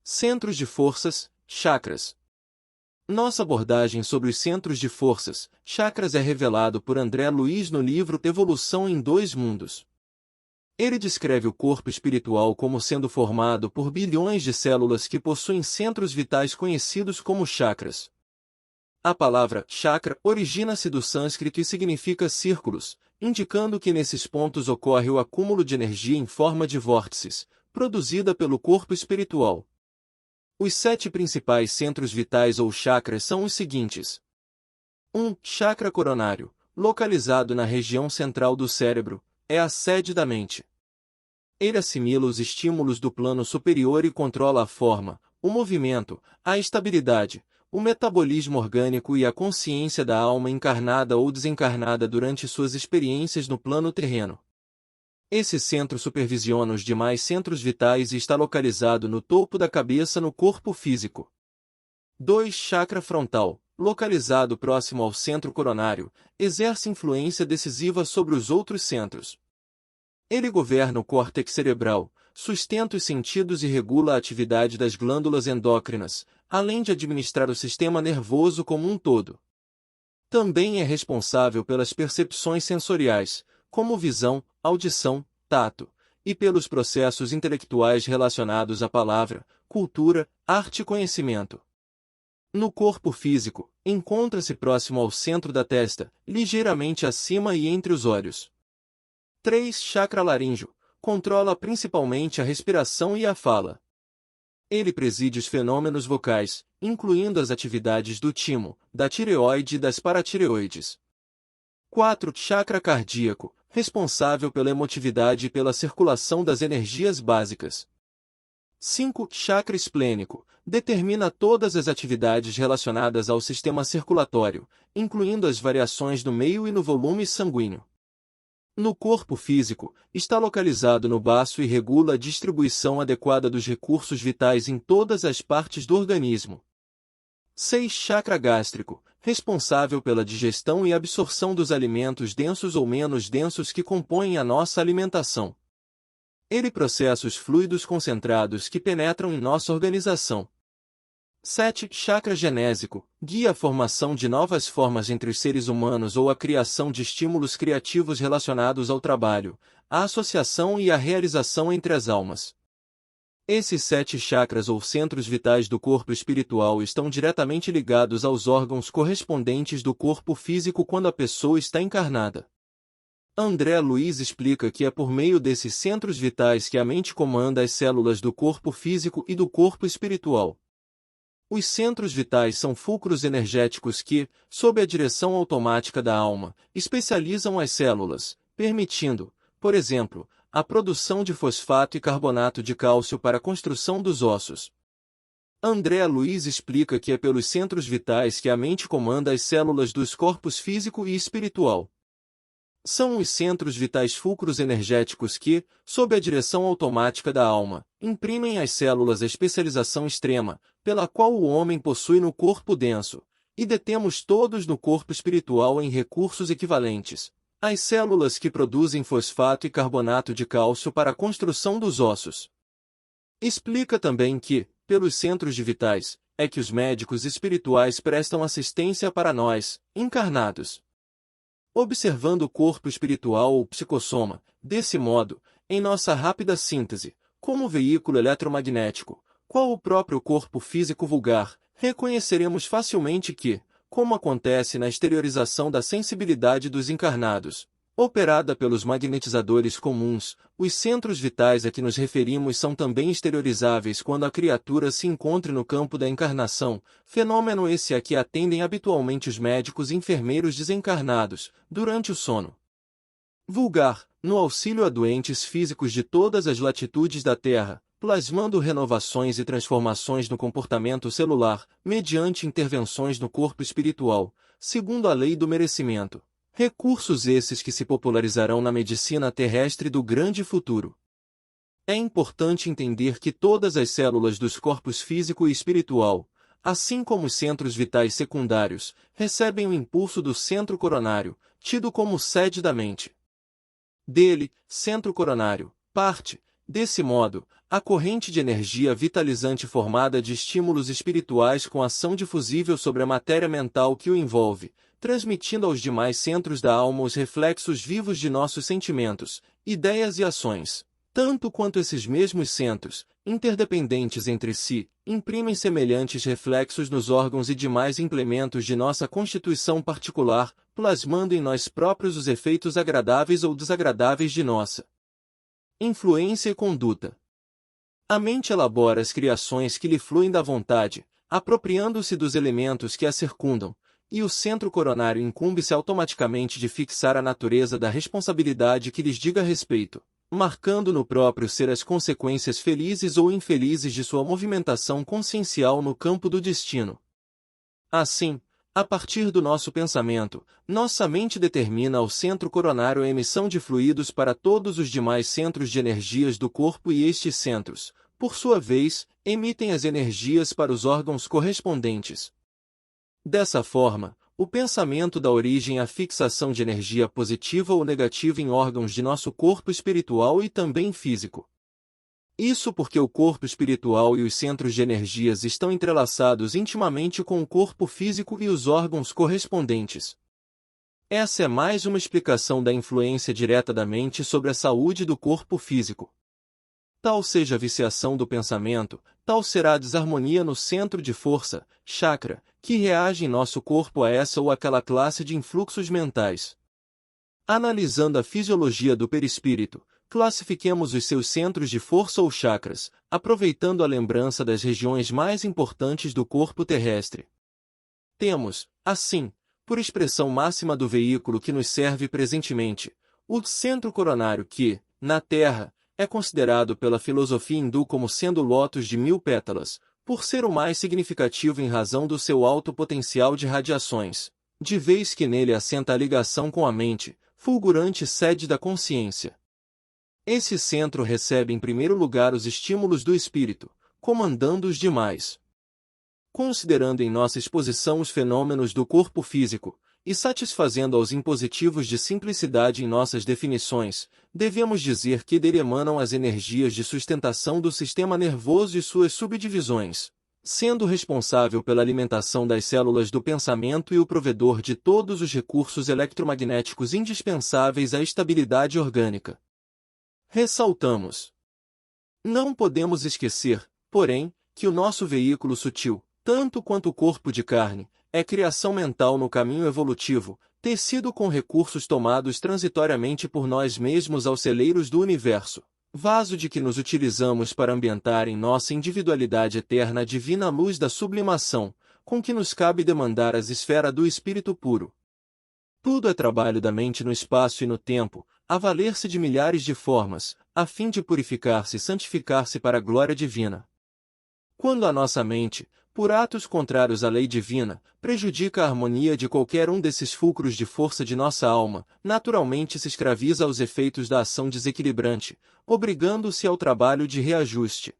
Centros de forças, chakras. Nossa abordagem sobre os centros de forças, chakras é revelado por André Luiz no livro Evolução em Dois Mundos. Ele descreve o corpo espiritual como sendo formado por bilhões de células que possuem centros vitais conhecidos como chakras. A palavra chakra origina-se do sânscrito e significa círculos, indicando que nesses pontos ocorre o acúmulo de energia em forma de vórtices, produzida pelo corpo espiritual. Os 7 principais centros vitais ou chakras são os seguintes. 1. Chakra coronário, localizado na região central do cérebro, é a sede da mente. Ele assimila os estímulos do plano superior e controla a forma, o movimento, a estabilidade, o metabolismo orgânico e a consciência da alma encarnada ou desencarnada durante suas experiências no plano terreno. Esse centro supervisiona os demais centros vitais e está localizado no topo da cabeça no corpo físico. 2. Chakra frontal, localizado próximo ao centro coronário, exerce influência decisiva sobre os outros centros. Ele governa o córtex cerebral, sustenta os sentidos e regula a atividade das glândulas endócrinas, além de administrar o sistema nervoso como um todo. Também é responsável pelas percepções sensoriais, como visão, audição, tato, e pelos processos intelectuais relacionados à palavra, cultura, arte e conhecimento. No corpo físico, encontra-se próximo ao centro da testa, ligeiramente acima e entre os olhos. 3. Chakra laríngeo, controla principalmente a respiração e a fala. Ele preside os fenômenos vocais, incluindo as atividades do timo, da tireoide e das paratireoides. 4. Chakra cardíaco, responsável pela emotividade e pela circulação das energias básicas. 5. Chakra esplênico, determina todas as atividades relacionadas ao sistema circulatório, incluindo as variações no meio e no volume sanguíneo. No corpo físico, está localizado no baço e regula a distribuição adequada dos recursos vitais em todas as partes do organismo. 6. Chakra gástrico, responsável pela digestão e absorção dos alimentos densos ou menos densos que compõem a nossa alimentação. Ele processa os fluidos concentrados que penetram em nossa organização. 7. Chakra genésico, guia a formação de novas formas entre os seres humanos ou a criação de estímulos criativos relacionados ao trabalho, à associação e à realização entre as almas. Esses 7 chakras ou centros vitais do corpo espiritual estão diretamente ligados aos órgãos correspondentes do corpo físico quando a pessoa está encarnada. André Luiz explica que é por meio desses centros vitais que a mente comanda as células do corpo físico e do corpo espiritual. Os centros vitais são fulcros energéticos que, sob a direção automática da alma, especializam as células, permitindo, por exemplo, a produção de fosfato e carbonato de cálcio para a construção dos ossos. André Luiz explica que é pelos centros vitais que a mente comanda as células dos corpos físico e espiritual. São os centros vitais fulcros energéticos que, sob a direção automática da alma, imprimem às células a especialização extrema, pela qual o homem possui no corpo denso, e detemos todos no corpo espiritual em recursos equivalentes, as células que produzem fosfato e carbonato de cálcio para a construção dos ossos. Explica também que, pelos centros de vitais, é que os médicos espirituais prestam assistência para nós, encarnados. Observando o corpo espiritual ou psicossoma, desse modo, em nossa rápida síntese, como veículo eletromagnético, qual o próprio corpo físico vulgar, reconheceremos facilmente que, como acontece na exteriorização da sensibilidade dos encarnados, operada pelos magnetizadores comuns, os centros vitais a que nos referimos são também exteriorizáveis quando a criatura se encontre no campo da encarnação, fenômeno esse a que atendem habitualmente os médicos e enfermeiros desencarnados, durante o sono vulgar, no auxílio a doentes físicos de todas as latitudes da Terra, plasmando renovações e transformações no comportamento celular, mediante intervenções no corpo espiritual, segundo a lei do merecimento. Recursos esses que se popularizarão na medicina terrestre do grande futuro. É importante entender que todas as células dos corpos físico e espiritual, assim como os centros vitais secundários, recebem o impulso do centro coronário, tido como sede da mente. Dele, centro coronário, parte, Desse modo, a corrente de energia vitalizante formada de estímulos espirituais com ação difusível sobre a matéria mental que o envolve, transmitindo aos demais centros da alma os reflexos vivos de nossos sentimentos, ideias e ações, tanto quanto esses mesmos centros, interdependentes entre si, imprimem semelhantes reflexos nos órgãos e demais implementos de nossa constituição particular, plasmando em nós próprios os efeitos agradáveis ou desagradáveis de nossa influência e conduta. A mente elabora as criações que lhe fluem da vontade, apropriando-se dos elementos que a circundam, e o centro coronário incumbe-se automaticamente de fixar a natureza da responsabilidade que lhes diga respeito, marcando no próprio ser as consequências felizes ou infelizes de sua movimentação consciencial no campo do destino. Assim, a partir do nosso pensamento, nossa mente determina ao centro coronário a emissão de fluidos para todos os demais centros de energias do corpo e estes centros, por sua vez, emitem as energias para os órgãos correspondentes. Dessa forma, o pensamento dá origem à fixação de energia positiva ou negativa em órgãos de nosso corpo espiritual e também físico. Isso porque o corpo espiritual e os centros de energias estão entrelaçados intimamente com o corpo físico e os órgãos correspondentes. Essa é mais uma explicação da influência direta da mente sobre a saúde do corpo físico. Tal seja a viciação do pensamento, tal será a desarmonia no centro de força, chakra, que reage em nosso corpo a essa ou aquela classe de influxos mentais. Analisando a fisiologia do perispírito, classifiquemos os seus centros de força ou chakras, aproveitando a lembrança das regiões mais importantes do corpo terrestre. Temos, assim, por expressão máxima do veículo que nos serve presentemente, o centro coronário que, na Terra, é considerado pela filosofia hindu como sendo o lótus de 1000 pétalas, por ser o mais significativo em razão do seu alto potencial de radiações, de vez que nele assenta a ligação com a mente, fulgurante sede da consciência. Esse centro recebe em primeiro lugar os estímulos do espírito, comandando os demais. Considerando em nossa exposição os fenômenos do corpo físico, e satisfazendo aos impositivos de simplicidade em nossas definições, devemos dizer que dele emanam as energias de sustentação do sistema nervoso e suas subdivisões, sendo responsável pela alimentação das células do pensamento e o provedor de todos os recursos eletromagnéticos indispensáveis à estabilidade orgânica. Ressaltamos. Não podemos esquecer, porém, que o nosso veículo sutil, tanto quanto o corpo de carne, é criação mental no caminho evolutivo, tecido com recursos tomados transitoriamente por nós mesmos aos celeiros do universo, vaso de que nos utilizamos para ambientar em nossa individualidade eterna a divina luz da sublimação, com que nos cabe demandar as esferas do espírito puro. Tudo é trabalho da mente no espaço e no tempo, a valer-se de milhares de formas, a fim de purificar-se e santificar-se para a glória divina. Quando a nossa mente, por atos contrários à lei divina, prejudica a harmonia de qualquer um desses fulcros de força de nossa alma, naturalmente se escraviza aos efeitos da ação desequilibrante, obrigando-se ao trabalho de reajuste.